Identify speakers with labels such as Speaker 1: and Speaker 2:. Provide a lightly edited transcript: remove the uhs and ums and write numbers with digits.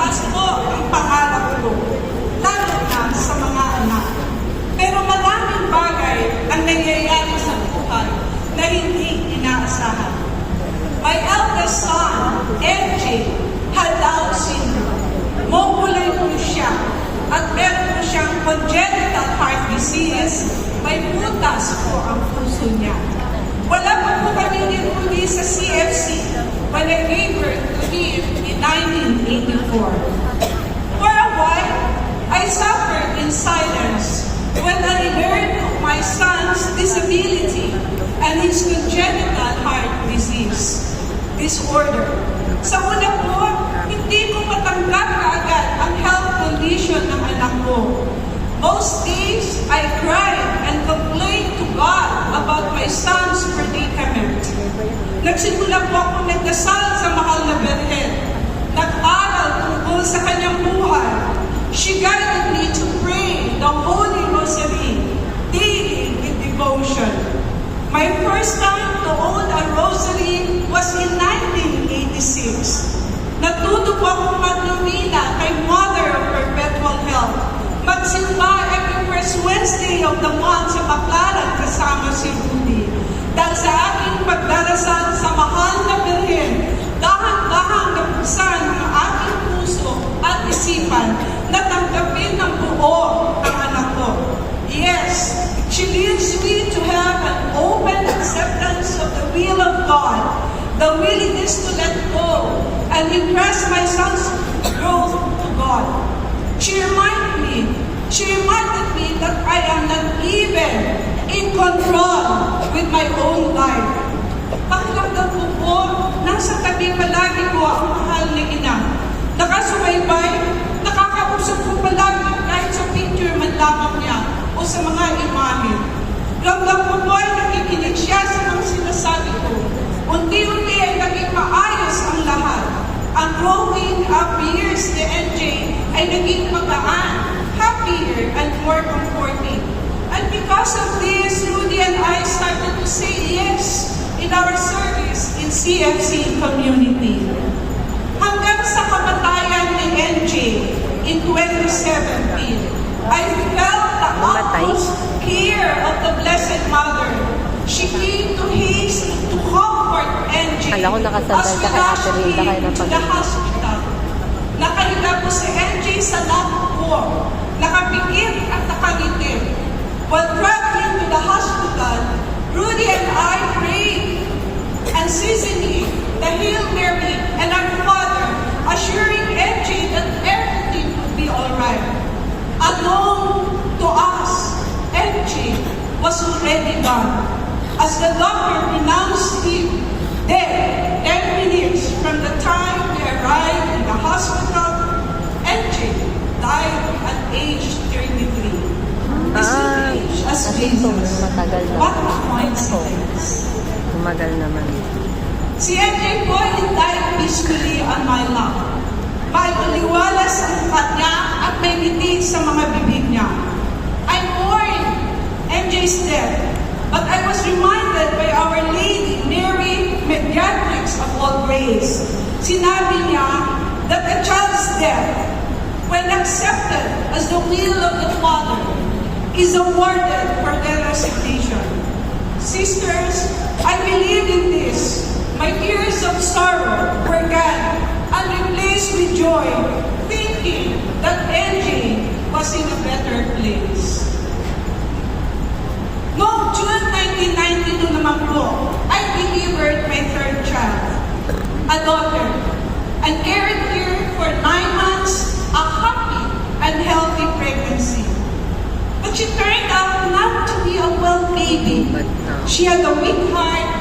Speaker 1: itaas mo ang pangarap ko, lalo na sa mga anak. Pero maraming bagay ang nangyayari sa buhay na hindi inaasahan. My eldest son, MJ, had Down syndrome. Mongoloid po siya at meron po siyang congenital heart disease. May butas po ang puso niya. Wala pa po kami niruli sa CFC when I gave birth to him in 1984. For a while, I suffered in silence when I learned of my son's disability and his congenital heart disorder. Sa una po, hindi ko matanggap kaagad ang health condition ng anak ko. Most days, I cried and complained to God about my son's predicament. Nagsimula po ako nagdasal sa mahal na Birhen. Nag-aral tungkol sa kanyang buhay. She guided me to pray the Holy Rosary daily with devotion. My first time to own a rosary was in 1986. Natuto po akong magnomina kay Mother of Perpetual Health. Magsimba every first Wednesday of the month sa Baclaran kasama si Rudy. Dahil sa aking pagdarasal sa mahal na Birhen, dahan-dahan nabuksan ang aking puso at isipan na tanggapin ng buo ang anak ko. Yes, she leads me to have an open acceptance of the will of God, the willingness to let go and impress my son's growth to God. She reminded me that I am not even in control with my own life. Pakiramdam ko po, nasa tabi palagi ko ang mahal na ina. Nakasubaybay, nakakausap ko palagi kahit sa picture man lamang niya o sa mga imahe. Ramdam ko po ay nakikinig siya sa mga sinasabi ko. Unti-unti ay naging maayos ang lahat. Ang growing up years ni NJ ay naging magaan, happier, and more comforting. And because of this, Rudy and I started to say yes in our service in CFC community. Hanggang sa kamatayan ni NJ in 2017, I felt the utmost care of the Blessed Mother. She came to haste to comfort NJ
Speaker 2: Alam ko nakasabay ka kay Ate Rilda kayo ng
Speaker 1: to the hospital. Nakahiga po si NJ sa lap ko, nakapikit at nakangiti. While traveling to the hospital, Rudy and I prayed and singing the Hail Mary and our Father, assuring NJ that everything would be alright. Unknown to us, NJ was already gone. As the doctor pronounced him dead 10 minutes from the time we arrived in the hospital, NJ died at age 33. This age as Jesus.
Speaker 2: Matagal na.
Speaker 1: What a coincidence.
Speaker 2: Tumagal naman.
Speaker 1: Si NJ po ay died peacefully on my lap. May uliwalas ang kanya at may ngiti sa mga bibig niya. I mourned NJ's death, but I was reminded by Our Lady, Mary, Mediatrix of all grace. Sinabi niya that a child's death, when accepted as the will of the Father, is awarded for their resignation. Sisters, I believe in this. My tears of sorrow were gone and replaced with joy, thinking that NJ was in a better place. Noong June 1992 naman po, I delivered my third child, a daughter, and carried her for 9 months, a happy and healthy pregnancy. But she turned out not to be a well baby. She had a weak heart